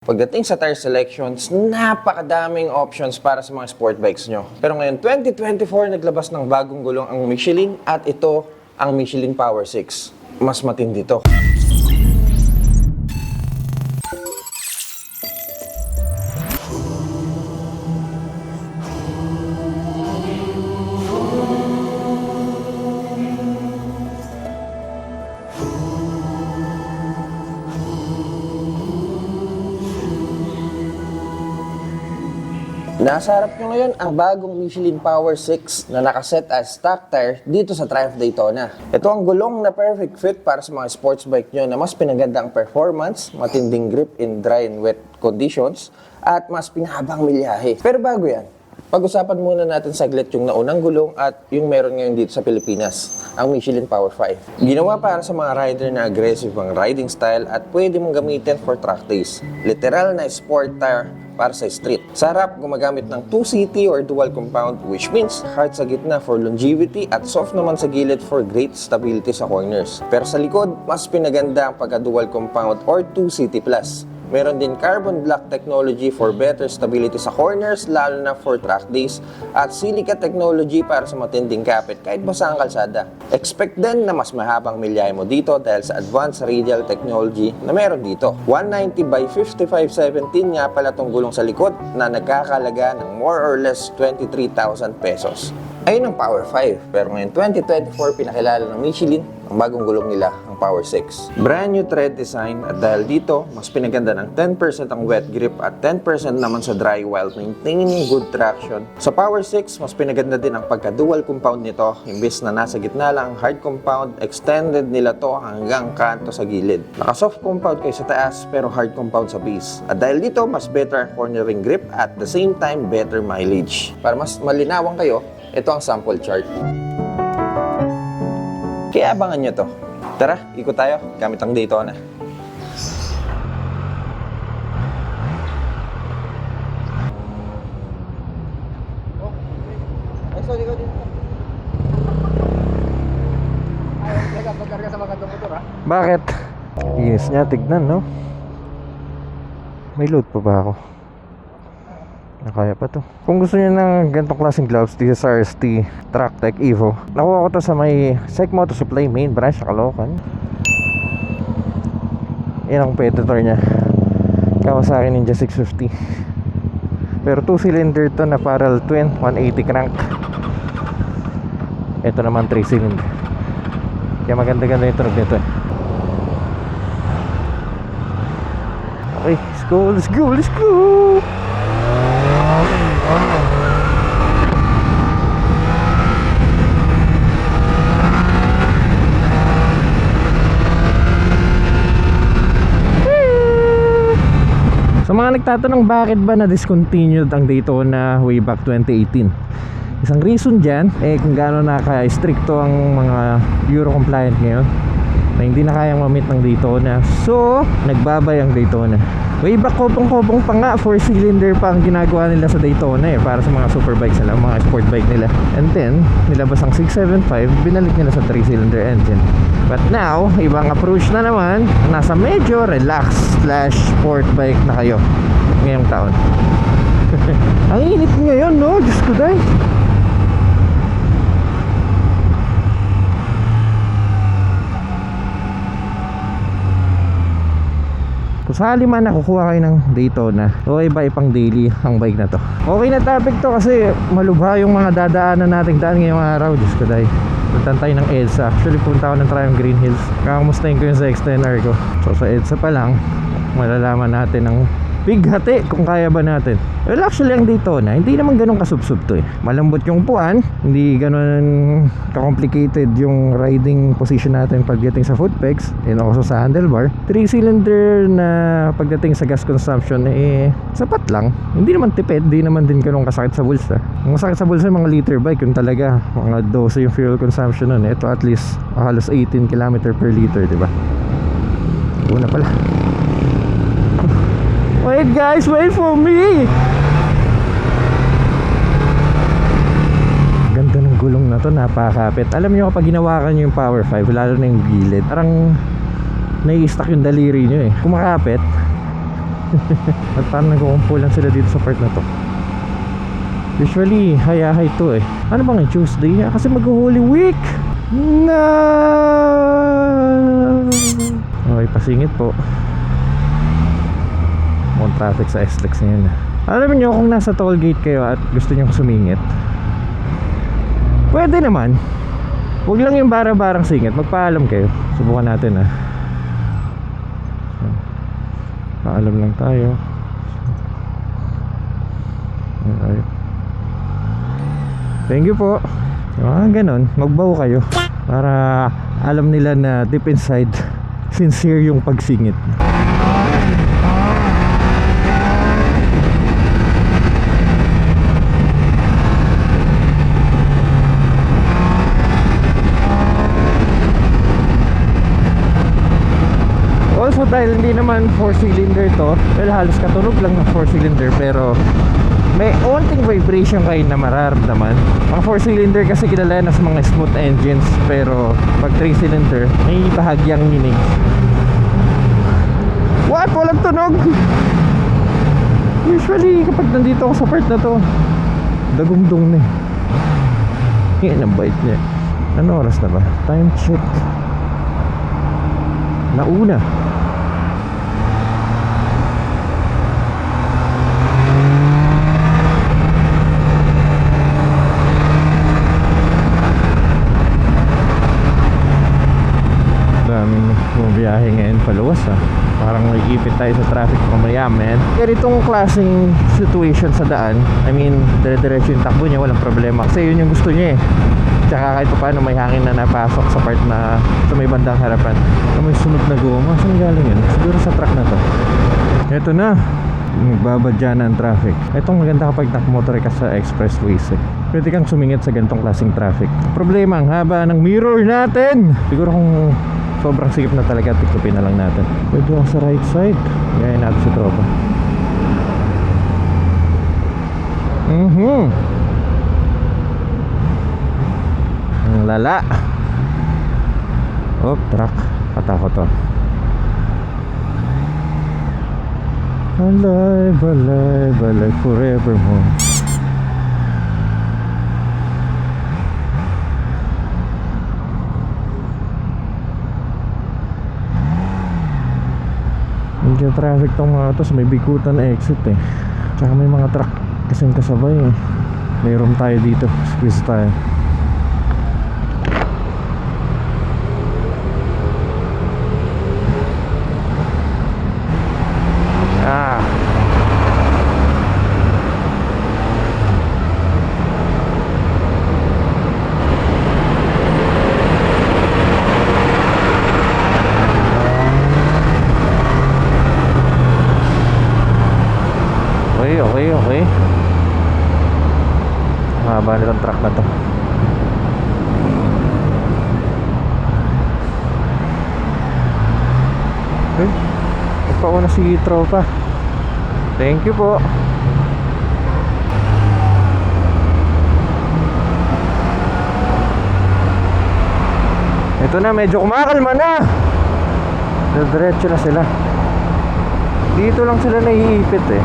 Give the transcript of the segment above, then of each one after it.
Pagdating sa tire selections, napakadaming options para sa mga sport bikes nyo. Pero ngayon, 2024, naglabas ng bagong gulong ang Michelin at ito ang Michelin Power 6. Mas matindi to. Nasa harap nyo ngayon ang bagong Michelin Power 6 na nakaset as stock tire dito sa Triumph Daytona. Ito ang gulong na perfect fit para sa mga sports bike nyo na mas pinaganda ang performance, matinding grip in dry and wet conditions, at mas pinahabang milyahe. Pero bago yan, pag-usapan muna natin saglit yung naunang gulong at yung meron ngayon dito sa Pilipinas, ang Michelin Power 5. Ginawa para sa mga rider na aggressive ang riding style at pwede mong gamitin for track days. Literal na sport tire para sa street. Sa harap, gumagamit ng 2CT or dual compound, which means hard sa gitna for longevity at soft naman sa gilid for great stability sa corners. Pero sa likod, mas pinaganda ang pagka-dual compound or 2CT+. Meron din carbon black technology for better stability sa corners, lalo na for track days, at silica technology para sa matinding kapit kahit basa ang kalsada. Expect din na mas mahabang milyahe mo dito dahil sa advanced radial technology na meron dito. 190 by 5517 nga pala tong gulong sa likod na nagkakalaga ng more or less 23,000 pesos. Ayun ang Power 5, pero ngayon 2024 pinakilala ng Michelin ang bagong gulong nila, ang Power 6. Brand new tread design at dahil dito, mas pinaganda ng 10% ang wet grip at 10% naman sa dry while maintaining good traction. Sa Power 6, mas pinaganda din ang pagka-dual compound nito. Imbes na nasa gitna lang ang hard compound, extended nila to hanggang kanto sa gilid. Naka-soft compound kayo sa taas pero hard compound sa base. At dahil dito, mas better ang cornering grip at the same time better mileage. Para mas malinawan kayo, ito ang sample chart. Kaya abangan nyo to. Tara, ikot tayo gamit ang Daytona. Sorry ko dito. Ayaw talaga pagkarga sa mga motor ha. Bakit? Inis niya, tignan no? May load pa ba ako? Nakaya pa to. Kung gusto niyo ng ganitong klaseng gloves, this is RST TrackTech Evo. Nakuha ko to sa may Sec Moto Supply main branch sa Caloocan. Yan ang competitor niya, Kawasaki Ninja 650. Pero 2-cylinder to na parallel twin, 180 crank. Ito naman 3-cylinder. Kaya maganda-ganda yung tunog nito. Okay, let's go, let's go, let's go! Sa mga nagtatanong bakit ba na-discontinued ang Daytona way back 2018, isang reason dyan kung gaano naka-stricto ang mga Euro compliant ngayon na hindi na kayang ma-meet ng Daytona, so nagbabay ang Daytona. Way back kopong-kopong pa nga, 4-cylinder pa ang ginagawa nila sa Daytona para sa mga superbikes nila, mga sport bike nila. And then, nilabas ang 675, binalik nila sa 3-cylinder engine. But now, ibang approach na naman, nasa medyo relax / sport bike na kayo ngayong taon. Ang init ngayon, no? Diyos ko dahil. Kung sakali man nakukuha kayo ng Daytona, okay ba ipang daily ang bike na to? Okay na topic to kasi malubha yung mga dadaanan nating daan ngayong araw. Diyos ko dahil. Puntan tayo ng EDSA. Actually punta ako ng Triumph Green Hills. Kakamustahin ko yung sa X10R ko. So sa EDSA pa lang, malalaman natin ang bighati kung kaya ba natin. Well, actually ang Daytona, hindi naman ganun kasubsub to Malambot yung upuan, hindi ganun ka-complicated yung riding position natin pagdating sa foot pegs and also sa handlebar. 3-cylinder na pagdating sa gas consumption sapat lang. Hindi naman tipid, hindi naman din ganun kasakit sa bulsa. Ang masakit sa bulsa yung mga liter bike, yung talaga mga 12 yung fuel consumption nun. Ito at least halos 18 km per liter, diba? Una pala. Wait guys, wait for me! Ganda ng gulong na to, napakapit. Alam nyo kapag ginawakan nyo yung Power 5, lalo na yung gilid, parang nai-stuck yung daliri nyo Kumakapit. At parang nagkukumpulan sila dito sa part na to. Usually, hayahay to eh. Ano bang Tuesday? Kasi mag-Holy Week! No! Okay, pasingit po. Mukhang traffic sa SLEX ngayon. Alam niyo kung nasa toll gate kayo at gusto niyo sumingit, pwede naman. Huwag lang yung bara-barang singit. Magpaalam kayo. Subukan natin paalam lang tayo. Okay. Thank you po. Ganon. Magbaw kayo para alam nila na deep inside sincere yung pagsingit. Also dahil hindi naman 4-cylinder to, well halos katunog lang ng 4-cylinder, pero may onting vibration kayo na mararamdaman. Ang 4-cylinder kasi kilala na sa mga smooth engines, pero pag 3-cylinder may bahagyang nginig. What? Walang tunog? Usually kapag nandito ako sa part na to, dagumdong na eh. Yan ang bait niya. Ano oras na ba? Time check. Nauna. Daming bumiyahe ngayon paluwas Parang may ipit tayo sa traffic mamaya, man. Ganitong klaseng situation sa daan, I mean, dire-diretso yung takbo niya, walang problema. Kasi yun yung gusto niya eh. Tsaka kahit pa paano may hangin na napasok sa part na sa may bandang harapan. May sunod na goma. Saan galing yun? Siguro sa truck na to. Ito na. Magbabadya na ang traffic. Itong maganda kapag nakmotor ka sa expressways eh. Pwede kang sumingit sa ganitong klaseng traffic. Problema, ang haba ng mirror natin. Siguro kung sobrang sikip na talaga, tiktupin na lang natin. Pwede ako sa right side. Gaya natin si tropa. Ang lala. Oh, truck. Patako to. Alive, alive, alive forevermore. Hindi traffic tong mga to, may bikutan exit eh. Tsaka may mga truck kasing kasabay eh. May room tayo dito, squeeze tayo. Okay. Mahaba nitong truck na to. Okay. Nagpauna si tropa. Thank you po. Ito na, medyo kumakalma na. Diretso na sila. Dito lang sila naiipit eh.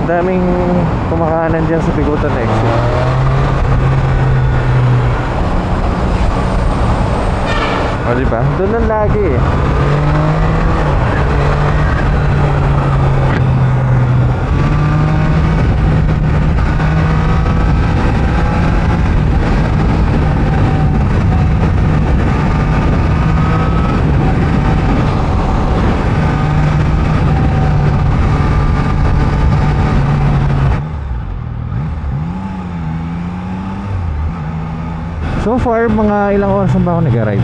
Daming kumakanan dyan sa Bigutan exit. O diba? Doon lang lagi eh. So far, mga ilang oras na ba ako nag-ride?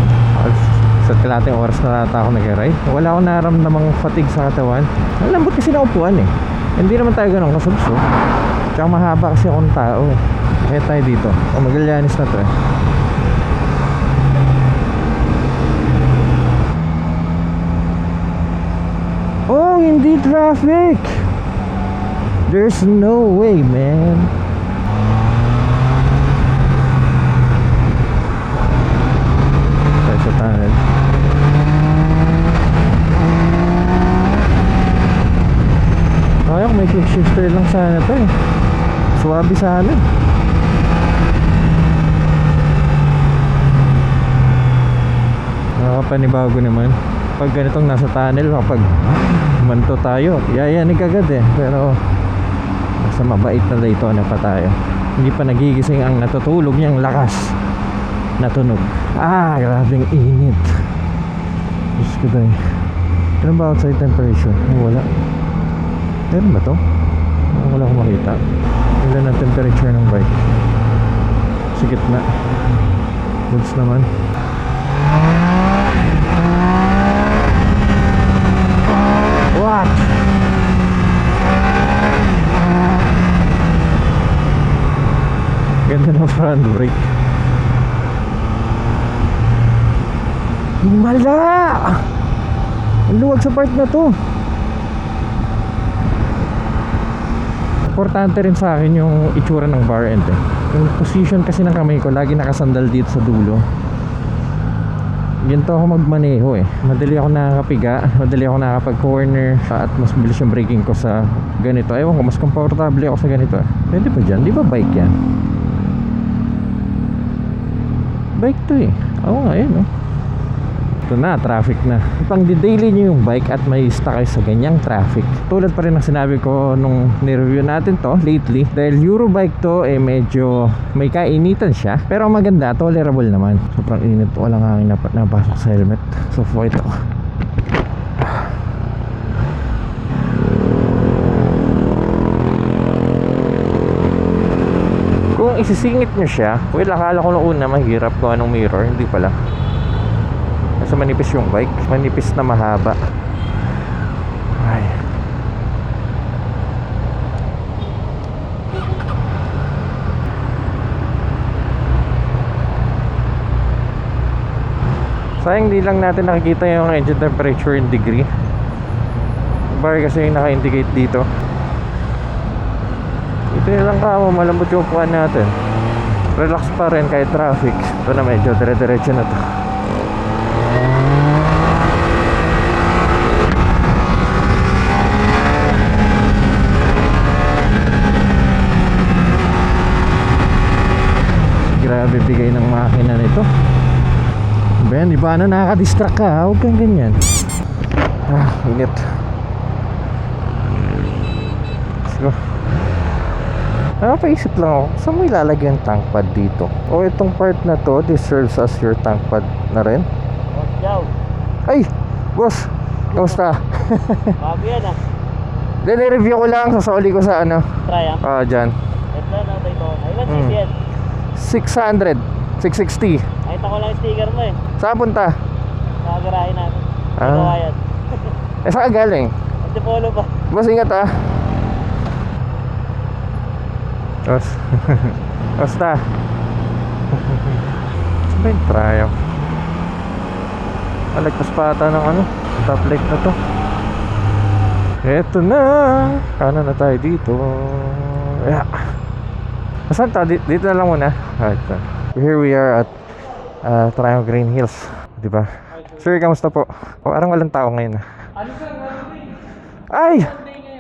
Sa kalating oras na nata ako nag-ride. Wala akong naramdamang fatigue sa katawan. Ang lambot kasi na upuan eh. Hindi naman tayo ganun kasubso. Tsaka mahaba kasi akong tao eh. Kaya tayo dito. O Magallanes na to eh. Oh, hindi traffic! There's no way, man. Sa tunnel. lang, may quick shifter lang sana to eh. Swabe sana. Nakakapanibago naman. Pag ganitong nasa tunnel, kapag manto tayo, yayanig agad eh. Pero nasa mabait na Daytona pa tayo. Hindi pa nagigising ang natutulog niyang lakas na tunog. Grabing init. Diyos ko dahil. Ano ba outside temperature? Wala. Meron ba to? Wala akong makita. Ilan ang temperature ng bike? Sa gitna. Goods naman. What? Ganda ng front brake. Himala! Ang luwag sa part na to. Importante rin sa akin yung itsura ng bar end eh. Yung position kasi ng kamay ko lagi nakasandal dito sa dulo. Ganito ako magmaneho eh. Madali ako nakakapiga, madali ako nakakapag-corner, at mas bilis yung braking ko sa ganito. Ewan ko, mas komportable ako sa ganito. Pwede pa dyan? Di ba bike yan? Bike to eh. Oo nga yun oh. Ito na, traffic na. Pang di-daily nyo yung bike at may stuck kayo sa ganyang traffic. Tulad pa rin ng sinabi ko nung nireview natin to lately. Dahil Eurobike to medyo may kainitan siya. Pero maganda, tolerable naman. Sobrang init, walang hangin na napasok sa helmet. So for ito. Kung isisingit nyo siya, akala ko nung una mahirap kung anong mirror. Hindi pala. Kasi manipis yung bike, manipis na mahaba. Ay. Sayang di lang natin nakikita yung engine temperature in degree. Bar kasi yung naka-indicate dito. Ito na lang kamo, malambot yung upuan natin. Relax pa rin kahit traffic. Ito na medyo dire-diretso na to. Grabe bigay ng makina nito. Ben, di ba na nakaka-distract ka? Huwag kang ganyan. Init. Let's go. Napaisip lang ako, saan mo ilalagay ang tank pad dito? O itong part na to, this serves as your tank pad na rin? Ay! Boss! Kamusta? Bago yan ah. Then i-review ko lang, sasoli ko sa ano. Triumph? Dyan. Ito na Daytona. Ilan cc yan? 600, 660. Nakita ko lang yung sticker mo eh. Saan punta? Nakagarahin namin. Ah. Ikaw yan. Saan ka galing? Antipolo pa. Boss, ingat ah. Boss. Basta. Saan ba yung Triumph? Alagpas pa ata ng ano, top light na to. Eto na. Kanan na tayo dito. Yeah. Saan ta? Dito na lang muna. Ito. Here we are at Triumph Green Hills, di ba? Sir, kamusta po? Parang walang tao ngayon. Ano sir? Ay!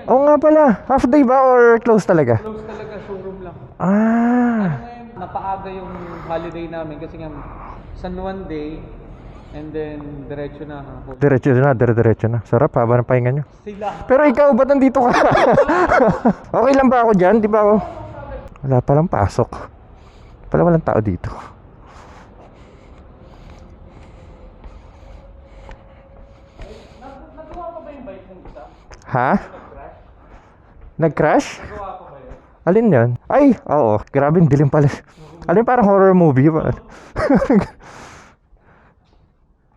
Oo nga pala. Half day ba or close talaga? Close talaga, showroom lang. Napaaga yung holiday namin kasi nga San Juan Day and then diretso na. Diretso na. Sarap, haba ng pahinga nyo. Sila. Pero ikaw, ba't nandito ka? Okay lang ba ako dyan? Di ba ako? Wala palang pasok. Pala walang tao dito. Nagawa pa ba yung bike mong isa? Ha? Nag-crash? Nagawa pa ba yun? Alin yun? Ay, oo. Grabe, dilim pala. Alin, parang horror movie ba?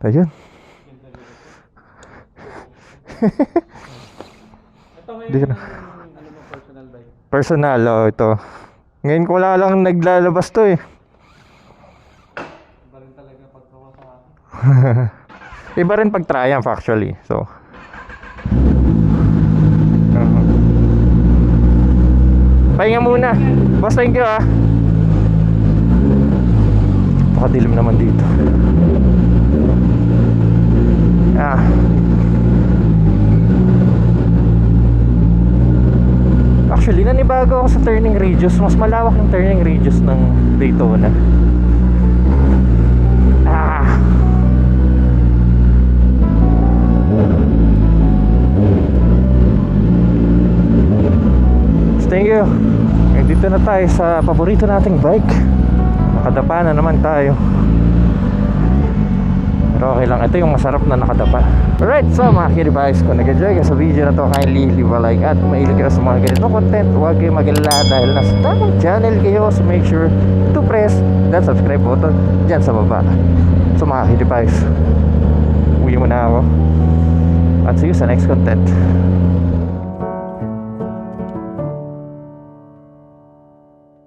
Ayun. Ito ngayon Di ka na. ano mo personal bike? Personal, ito. Ngayon ko wala lang naglalabas to eh. Iba rin talaga pagkawa sa akin. Iba rin pag Triumph actually. So pahinga muna. Boss, thank you ah. Pakadilim naman dito. Actually, nanibago ako sa turning radius. Mas malawak yung turning radius ng Daytona. Thank you. Dito na tayo sa paborito nating bike. Nakadapa na naman tayo. Pero okay lang, ito yung masarap na nakadapa. Alright, so mga kidibikes, kung nag-enjoy ka sa video na to, kindly leave a like at mahilig ka sa mga ganitong content, huwag kayo mag-alala dahil nasa tamang channel kayo. So make sure to press that subscribe button dyan sa baba. So mga kidibikes, uwi muna ako at see you sa next content.